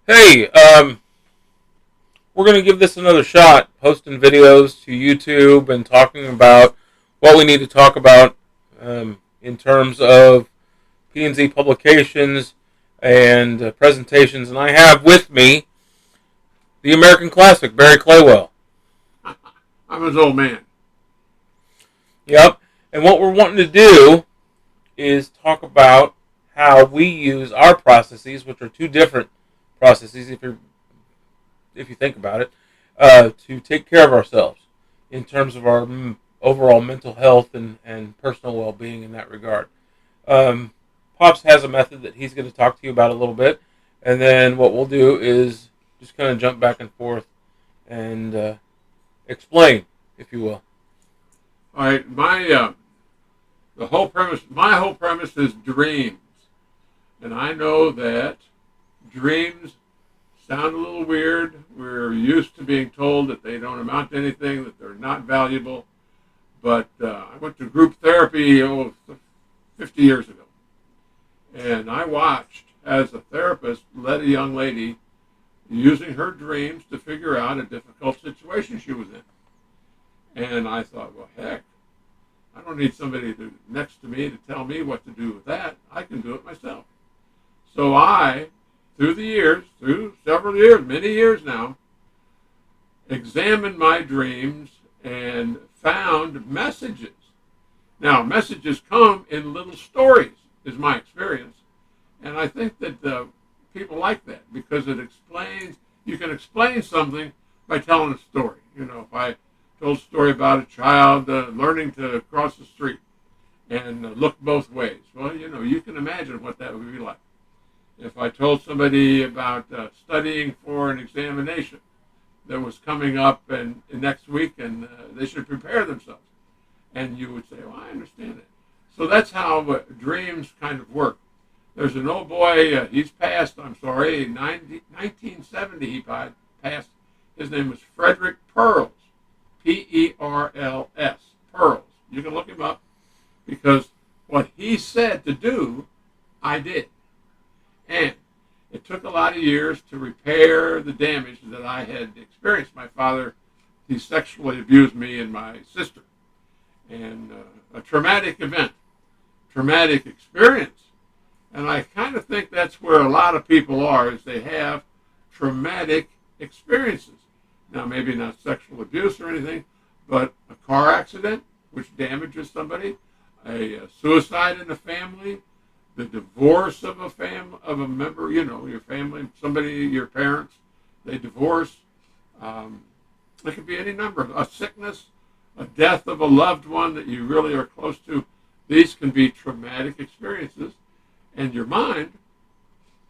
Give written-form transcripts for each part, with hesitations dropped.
Hey, we're going to give this another shot, posting videos to YouTube and talking about what we need to talk about in terms of P&Z Publications and presentations. And I have with me the American Classic, Barry Claywell. I'm his old man. Yep. And what we're wanting to do is talk about how we use our processes, which are two different processes if you think about it, to take care of ourselves in terms of our overall mental health and personal well-being in that regard. Um, Pops has a method that he's going to talk to you about a little bit, and then what we'll do is just kind of jump back and forth and explain, if you will. All right, my whole premise is dreams, and I know that dreams sound a little weird. We're used to being told that they don't amount to anything, that they're not valuable. But I went to group therapy 50 years ago, and I watched as a therapist led a young lady using her dreams to figure out a difficult situation she was in. And I thought, well, heck, I don't need somebody next to me to tell me what to do with that. I can do it myself. So I, through several years, many years now, examined my dreams and found messages. Now, messages come in little stories, is my experience. And I think that people like that because you can explain something by telling a story. If I told a story about a child learning to cross the street and look both ways, well, you can imagine what that would be like. If I told somebody about studying for an examination that was coming up and next week and they should prepare themselves, and you would say, well, I understand it. So that's how dreams kind of work. There's an old boy, he's passed, I'm sorry, 1970 he passed. His name was Frederick Pearls, Perls, Pearls. You can look him up because what he said to do, I did. And it took a lot of years to repair the damage that I had experienced. My father, he sexually abused me and my sister. And a traumatic event, traumatic experience. And I kind of think that's where a lot of people are, is they have traumatic experiences. Now, maybe not sexual abuse or anything, but a car accident, which damages somebody, a suicide in the family, the divorce of a member, your family, somebody, your parents, they divorce. It could be any number of a sickness, a death of a loved one that you really are close to. These can be traumatic experiences, and your mind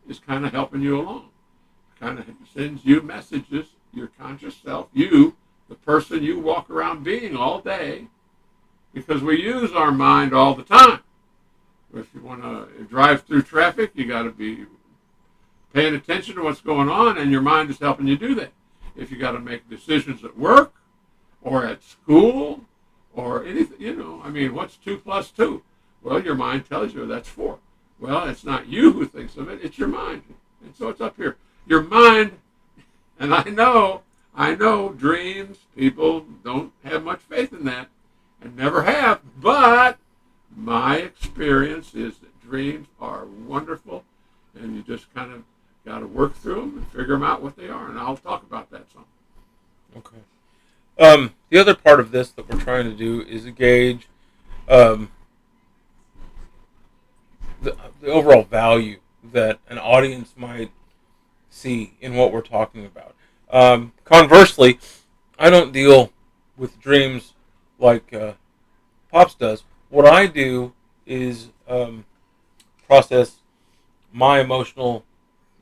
is kind of helping you along. Kind of sends you messages, your conscious self, you, the person you walk around being all day, because we use our mind all the time. If you want to drive through traffic, you got to be paying attention to what's going on, and your mind is helping you do that. If you got to make decisions at work or at school or anything, what's 2 plus 2? Well, your mind tells you that's 4. Well, it's not you who thinks of it, it's your mind. And so it's up here. Your mind, and I know dreams, people don't have much faith in that and never have, but my experience is that dreams are wonderful, and you just kind of got to work through them and figure them out what they are, and I'll talk about that some. Okay. The other part of this that we're trying to do is gauge um, the overall value that an audience might see in what we're talking about. Conversely, I don't deal with dreams like Pops does. What I do is process my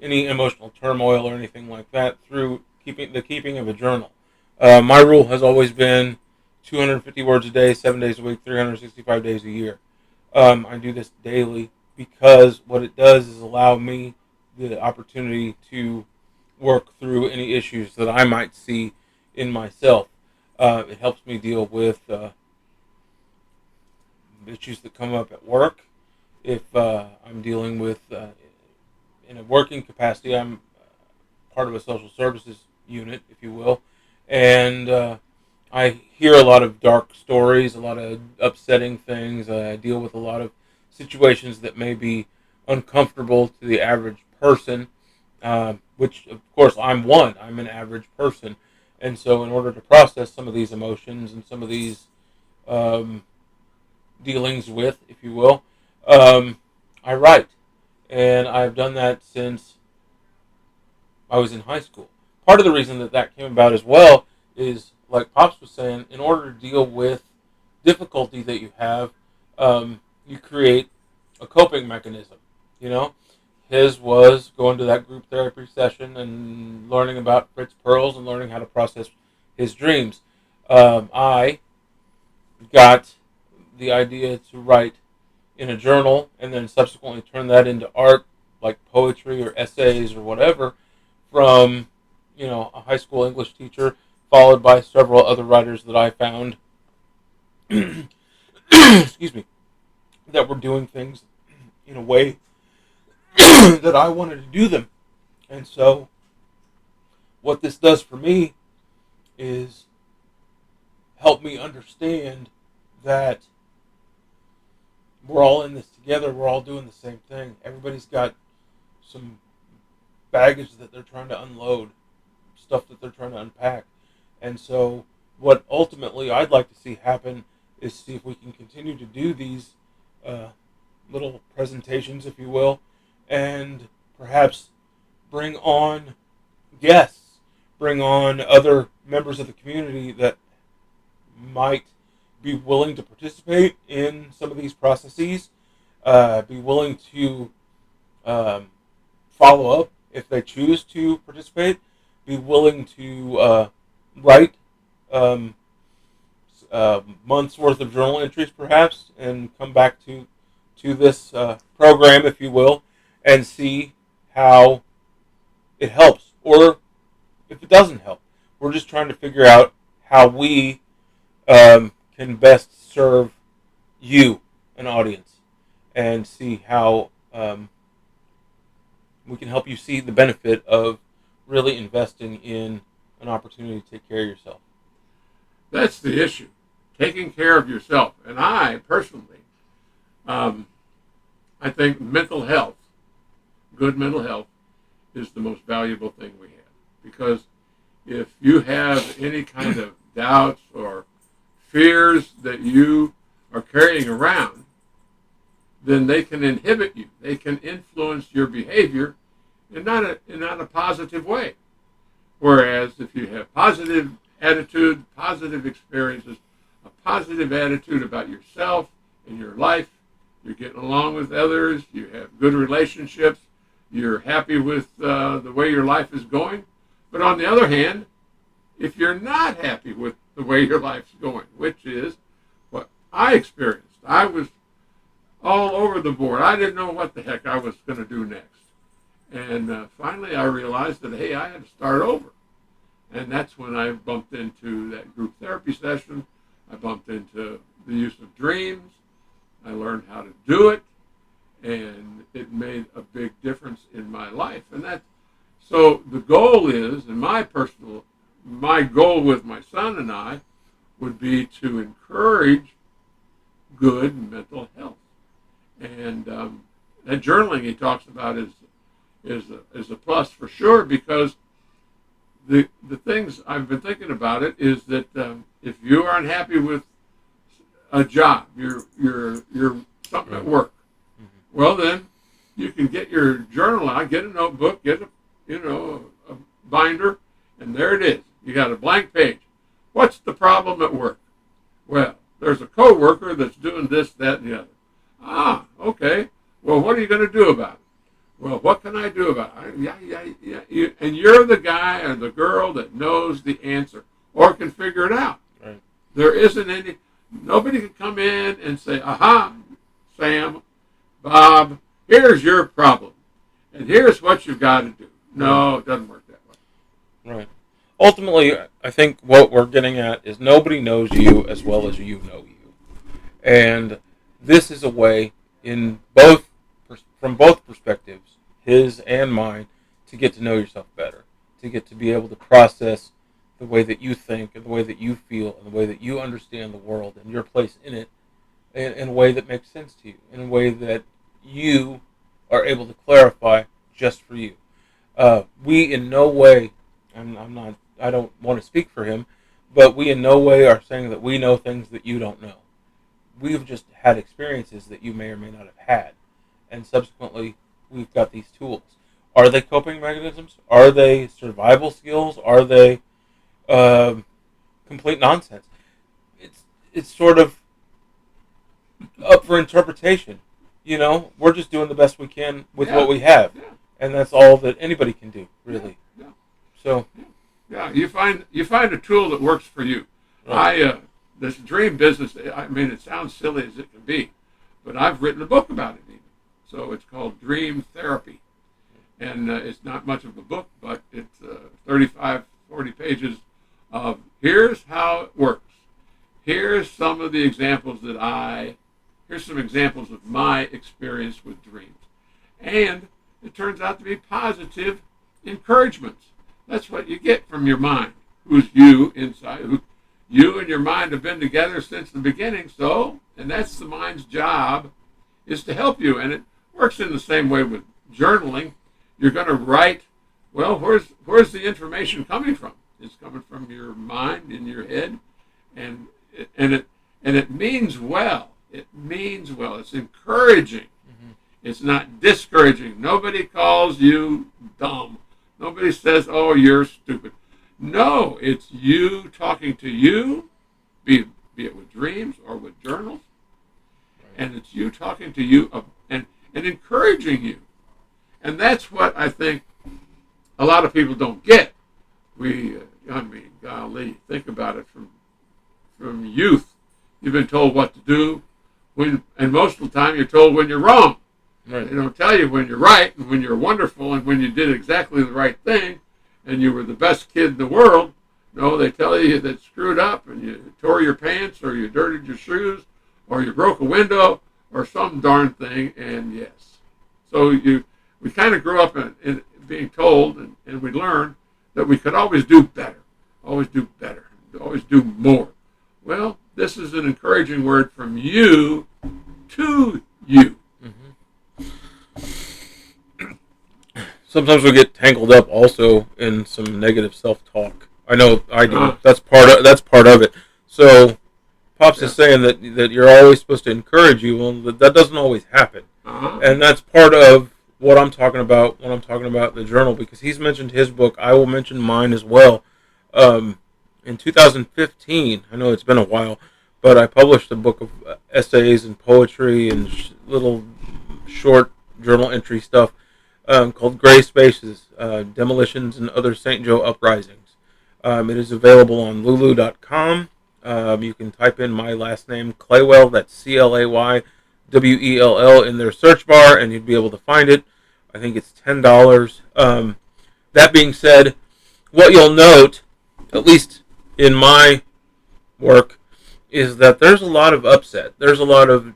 any emotional turmoil or anything like that through keeping of a journal. My rule has always been 250 words a day, 7 days a week, 365 days a year. I do this daily because what it does is allow me the opportunity to work through any issues that I might see in myself. It helps me deal with issues that come up at work. If I'm dealing with in a working capacity, I'm part of a social services unit, if you will, and I hear a lot of dark stories, a lot of upsetting things. I deal with a lot of situations that may be uncomfortable to the average person, which, of course, I'm one. I'm an average person. And so, in order to process some of these emotions and some of these um, dealings with, if you will, um, I write. And I've done that since I was in high school. Part of the reason that that came about as well is, like Pops was saying, in order to deal with difficulty that you have, you create a coping mechanism. You know, his was going to that group therapy session and learning about Fritz Perls and learning how to process his dreams. I got the idea to write in a journal and then subsequently turn that into art, like poetry or essays or whatever, from a high school English teacher, followed by several other writers that I found, excuse me, that were doing things in a way that I wanted to do them. And so, what this does for me is help me understand that we're all in this together. We're all doing the same thing. Everybody's got some baggage that they're trying to unload, stuff that they're trying to unpack. And so, what ultimately I'd like to see happen is see if we can continue to do these uh, little presentations, if you will, and perhaps bring on guests, bring on other members of the community that might be willing to participate in some of these processes, be willing to um, follow up if they choose to participate, be willing to write um, months worth of journal entries perhaps, and come back to this program, if you will, and see how it helps, or if it doesn't help. We're just trying to figure out how we can best serve you, an audience, and see how we can help you see the benefit of really investing in an opportunity to take care of yourself. That's the issue, taking care of yourself. And I personally, um, I think mental health, good mental health, is the most valuable thing we have. Because if you have any kind of doubts or fears that you are carrying around, then they can inhibit you. They can influence your behavior in not a positive way. Whereas if you have positive attitude, positive experiences, a positive attitude about yourself and your life, you're getting along with others, you have good relationships, you're happy with the way your life is going. But on the other hand, if you're not happy with the way your life's going, which is what I experienced, I was all over the board. I didn't know what the heck I was going to do next. And finally I realized that, hey, I had to start over. And that's when I bumped into that group therapy session. I bumped into the use of dreams. I learned how to do it. And it made a big difference in my life. So the goal is, and my goal with my son and I would be to encourage good mental health. And that journaling he talks about is a plus for sure, because the things I've been thinking about it is that if you are unhappy with a job, you're something at work, well then you can get your journal out, get a notebook, get a binder, and there it is. You got a blank page. What's the problem at work? Well, there's a coworker that's doing this, that, and the other. Ah, okay. Well, what are you going to do about it? Well, what can I do about it? Yeah. And you're the guy or the girl that knows the answer or can figure it out. Right. There isn't nobody can come in and say, aha, Sam, Bob, here's your problem. And here's what you've got to do. No, it doesn't work that way. Right. Ultimately, I think what we're getting at is nobody knows you as well as you know you. And this is a way from both perspectives, his and mine, to get to know yourself better. to get to be able to process the way that you think and the way that you feel and the way that you understand the world and your place in it in a way that makes sense to you, in a way that you are able to clarify just for you. We in no way, I'm not, I don't want to speak for him, but we in no way are saying that we know things that you don't know. We've just had experiences that you may or may not have had, and subsequently we've got these tools. Are they coping mechanisms? Are they survival skills? Are they uh, complete nonsense? It's sort of up for interpretation. You know, we're just doing the best we can with what we have, Yeah. and that's all that anybody can do, really. Yeah. So, Yeah. You find a tool that works for you. right. This dream business. I mean, it sounds silly as it can be, but I've written a book about it even. So it's called Dream Therapy, and it's not much of a book, but it's 35, 40 pages of here's how it works. Here's some of the examples here's some examples of my experience with dreams. And it turns out to be positive encouragements. That's what you get from your mind, who's you inside. You and your mind have been together since the beginning, and that's the mind's job, is to help you. And it works in the same way with journaling. You're going to write, well, where's the information coming from? It's coming from your mind in your head, and it means well. It means well. It's encouraging. Mm-hmm. It's not discouraging. Nobody calls you dumb. Nobody says, "Oh, you're stupid." No, it's you talking to you, be it with dreams or with journals, Right. and it's you talking to you and encouraging you. And that's what I think a lot of people don't get. Golly, think about it from youth. You've been told what to do, and most of the time you're told when you're wrong. Right. They don't tell you when you're right and when you're wonderful and when you did exactly the right thing and you were the best kid in the world. No, they tell you that screwed up and you tore your pants or you dirtied your shoes or you broke a window or some darn thing. And yes, so we kind of grew up in being told and we learned that we could always do better, always do better, always do more. Well, this is an encouraging word from you to you. Sometimes we get tangled up also in some negative self-talk. I know I do. Uh-huh. That's part of it. So, Pops Yeah. is saying that you're always supposed to encourage you. Well, that doesn't always happen, Uh-huh. and that's part of what I'm talking about when I'm talking about the journal. Because he's mentioned his book, I will mention mine as well. In 2015, I know it's been a while, but I published a book of essays and poetry and little short journal entry stuff called Gray Spaces, Demolitions and Other St. Joe Uprisings. It is available on lulu.com. You can type in my last name, Claywell, that's CLAYWELL, in their search bar, and you'd be able to find it. I think it's $10. That being said, what you'll note, at least in my work, is that there's a lot of upset. There's a lot of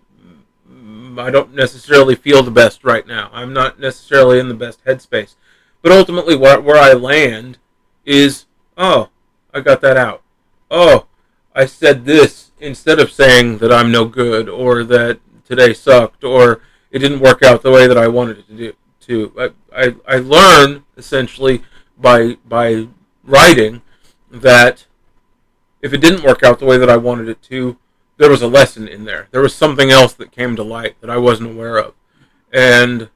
I don't necessarily feel the best right now. I'm not necessarily in the best headspace. But ultimately, where I land is, oh, I got that out. Oh, I said this instead of saying that I'm no good or that today sucked or it didn't work out the way that I wanted it to do. I learn essentially by writing that if it didn't work out the way that I wanted it to, there was a lesson in there. There was something else that came to light that I wasn't aware of. And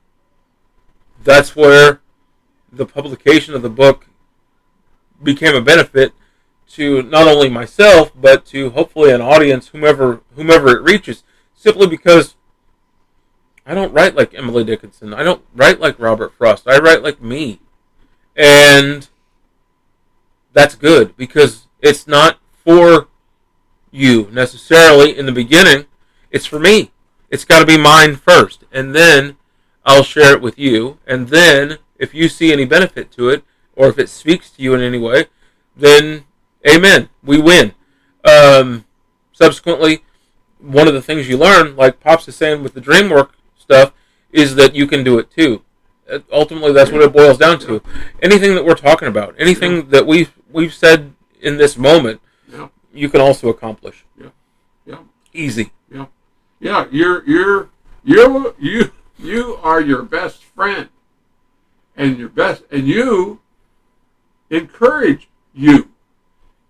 that's where the publication of the book became a benefit to not only myself, but to hopefully an audience, whomever it reaches, simply because I don't write like Emily Dickinson. I don't write like Robert Frost. I write like me. And that's good because it's not for you necessarily in the beginning. It's for me. It's got to be mine first, and then I'll share it with you. And then if you see any benefit to it, or if it speaks to you in any way, then amen, we win. Subsequently, one of the things you learn, like Pops is saying with the dream work stuff, is that you can do it too. ultimately that's what it boils down to. Anything that we're talking about, anything that we've said in this moment, you can also accomplish. Easy. Yeah. You are your best friend, and you encourage you.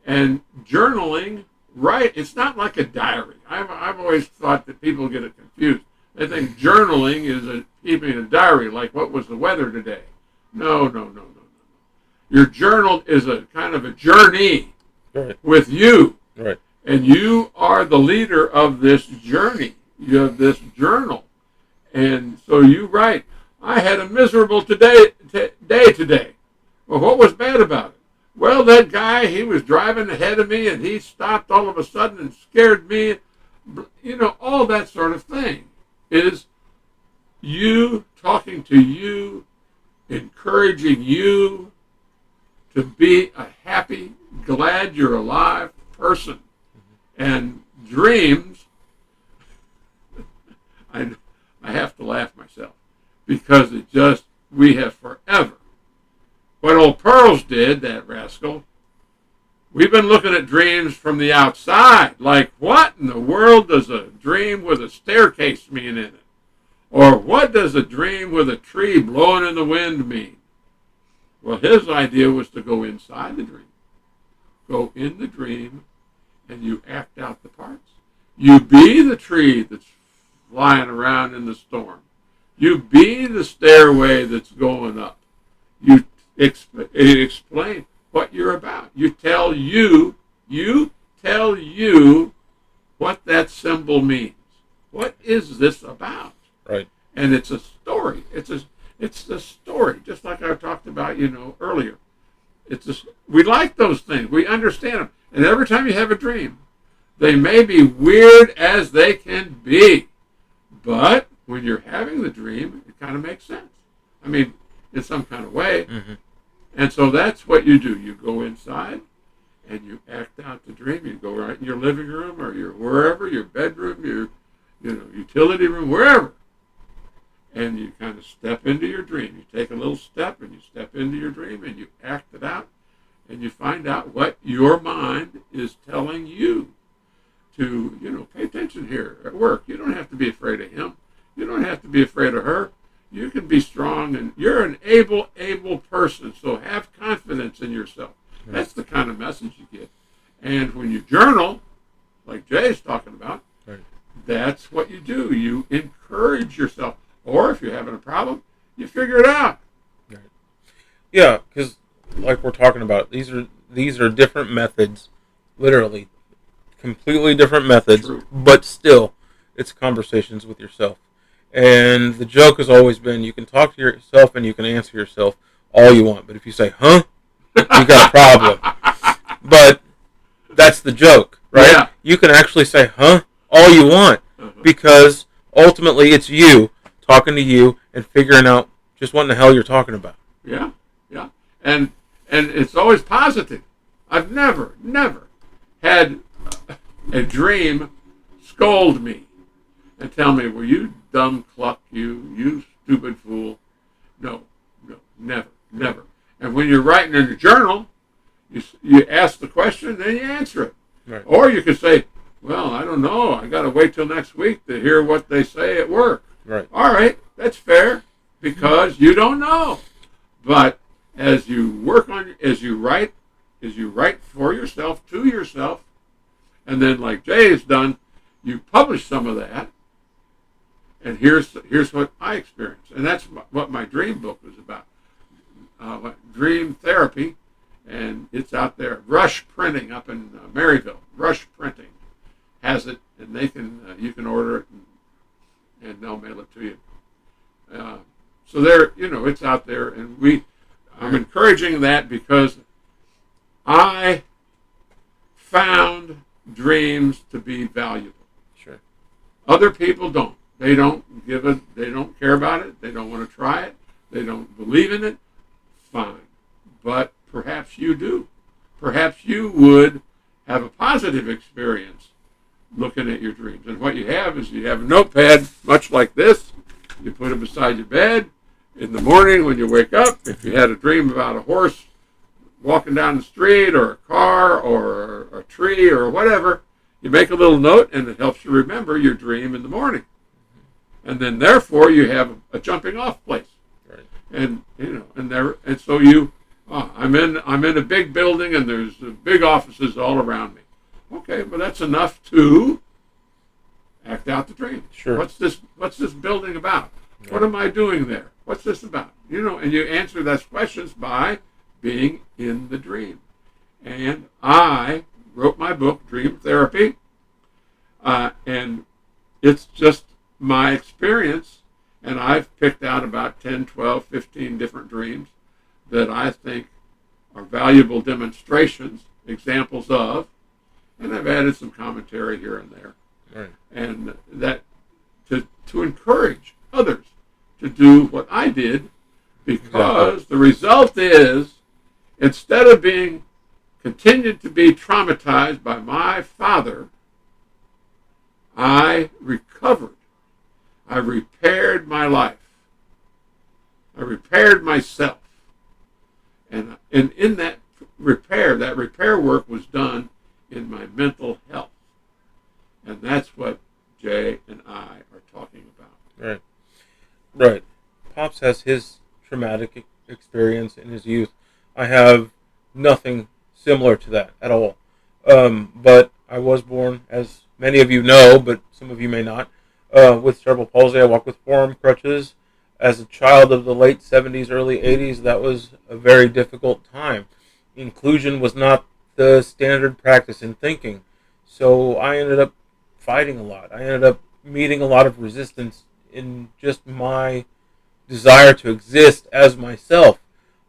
And journaling, right? It's not like a diary. I've always thought that people get it confused. They think journaling is keeping a diary, like what was the weather today. No. Your journal is a kind of a journey with you. Right. And you are the leader of this journey. You have this journal. And so you write, I had a miserable day today. Well, what was bad about it? Well, that guy, he was driving ahead of me and he stopped all of a sudden and scared me. All that sort of thing is you talking to you, encouraging you to be a happy, glad you're alive person. And dreams, I have to laugh myself because we have forever. What old Pearls did, that rascal, we've been looking at dreams from the outside. Like, what in the world does a dream with a staircase mean in it? Or what does a dream with a tree blowing in the wind mean? Well, his idea was to go inside the dream. Go in the dream and you act out the parts. You be the tree that's flying around in the storm. You be the stairway that's going up. You explain what you're about. You tell you what that symbol means. What is this about? Right. And it's a story. It's the story, just like I talked about, earlier. We like those things. We understand them. And every time you have a dream, they may be weird as they can be. But when you're having the dream, it kind of makes sense. I mean, in some kind of way. Mm-hmm. And so that's what you do. You go inside and you act out the dream. You go right in your living room or wherever, your bedroom, your utility room, wherever. And you kind of step into your dream. You take a little step and you step into your dream and you act it out. And you find out what your mind is telling you to, pay attention here at work. You don't have to be afraid of him. You don't have to be afraid of her. You can be strong, and you're an able person, so have confidence in yourself. Right. That's the kind of message you get. And when you journal, like Jay's talking about, right, that's what you do. You encourage yourself. Or if you're having a problem, you figure it out. Right. Yeah, because like we're talking about, these are different methods, literally, completely different methods, True. But still, it's conversations with yourself. And the joke has always been, you can talk to yourself and you can answer yourself all you want, but if you say, huh, you got a problem. But that's the joke, right? Yeah. You can actually say, huh, all you want, because ultimately it's you talking to you and figuring out just what in the hell you're talking about. Yeah. And it's always positive. I've never had a dream scold me and tell me, well, you dumb cluck, you stupid fool. No, never. And when you're writing in your journal, you ask the question, then you answer it. Right. Or you could say, well, I don't know. I got to wait till next week to hear what they say at work. Right. All right, that's fair because you don't know. But as you write for yourself, to yourself, and then like Jay has done, you publish some of that. And here's what I experienced. And that's what my dream book was about. Dream therapy. And it's out there. Rush Printing up in Maryville. Rush Printing has it. And you can order it and they'll mail it to you. So there, it's out there. And I'm encouraging that because I found dreams to be valuable. Sure. Other people don't. They don't care about it. They don't want to try it. They don't believe in it. Fine. But perhaps you do. Perhaps you would have a positive experience looking at your dreams. And what you have is you have a notepad, much like this. You put it beside your bed, in the morning when you wake up, if you had a dream about a horse walking down the street or a car or a tree or whatever, you make a little note and it helps you remember your dream in the morning. And then therefore you have a jumping off place. Right. And and so you I'm in a big building and there's big offices all around me. Okay, but that's enough to act out the dream. Sure. What's this building about? Yeah. What am I doing there? What's this about? And you answer those questions by being in the dream. And I wrote my book, Dream Therapy, and it's just my experience, and I've picked out about 10, 12, 15 different dreams that I think are valuable demonstrations, examples of, and I've added some commentary here and there. Right. And that to encourage others to do what I did, because the result is, instead of being continued to be traumatized by my father, I recovered. I repaired my life. I repaired myself. And in that repair work was done in my mental health. And that's what Jay and I are talking about. Right. Right. Pops has his traumatic experience in his youth. I have nothing similar to that at all. But I was born, as many of you know, but some of you may not, with cerebral palsy. I walk with forearm crutches. As a child of the late 70s, early 80s, that was a very difficult time. Inclusion was not the standard practice in thinking. So I ended up fighting a lot. I ended up meeting a lot of resistance in just my desire to exist as myself.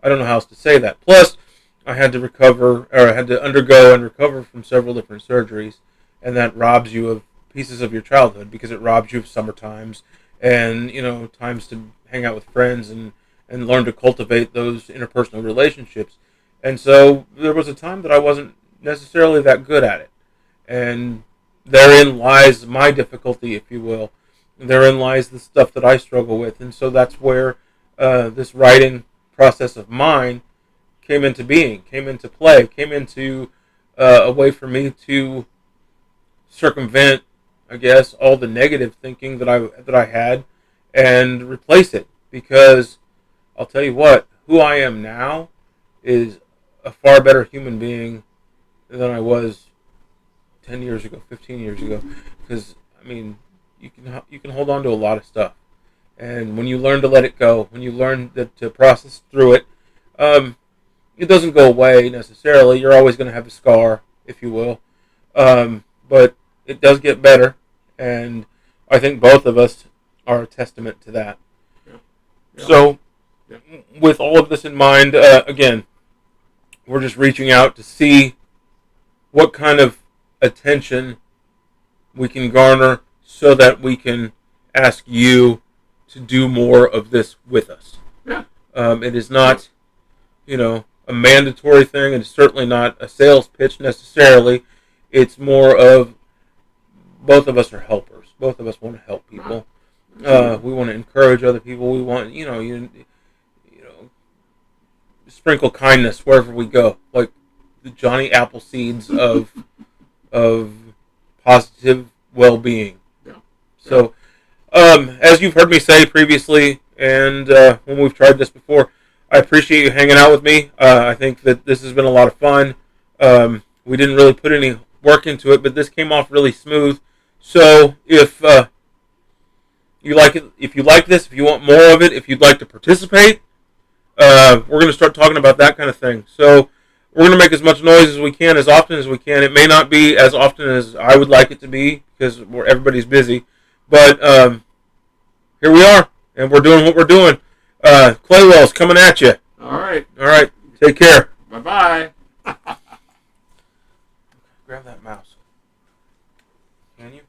I don't know how else to say that. Plus, I had to recover, or I had to undergo and recover from several different surgeries, and that robs you of pieces of your childhood, because it robs you of summer times and, times to hang out with friends and learn to cultivate those interpersonal relationships. And so there was a time that I wasn't necessarily that good at it. And therein lies my difficulty, if you will. Therein lies the stuff that I struggle with. And so that's where this writing process of mine came into being, came into play, came into a way for me to circumvent, I guess, all the negative thinking that I had and replace it. Because I'll tell you what, who I am now is a far better human being than I was 10 years ago, 15 years ago. Because, you can hold on to a lot of stuff. And when you learn to let it go, when you learn to process through it, it doesn't go away necessarily. You're always going to have a scar, if you will. But it does get better. And I think both of us are a testament to that. Yeah. Yeah. So, with all of this in mind, again, we're just reaching out to see what kind of attention we can garner so that we can ask you to do more of this with us. Yeah. It is not, a mandatory thing. It is certainly not a sales pitch necessarily. It's more of both of us are helpers. Both of us want to help people. We want to encourage other people. We want, sprinkle kindness wherever we go, like the Johnny Appleseeds of positive well-being. Yeah. So, as you've heard me say previously, and when we've tried this before, I appreciate you hanging out with me. I think that this has been a lot of fun. We didn't really put any work into it, but this came off really smooth. So, if you like it, if you like this, if you want more of it, if you'd like to participate, we're going to start talking about that kind of thing. So we're going to make as much noise as we can, as often as we can. It may not be as often as I would like it to be, because everybody's busy. But here we are, and we're doing what we're doing. Claywell's coming at you. All right. All right. Take care. Bye-bye. Grab that mouse. Can you?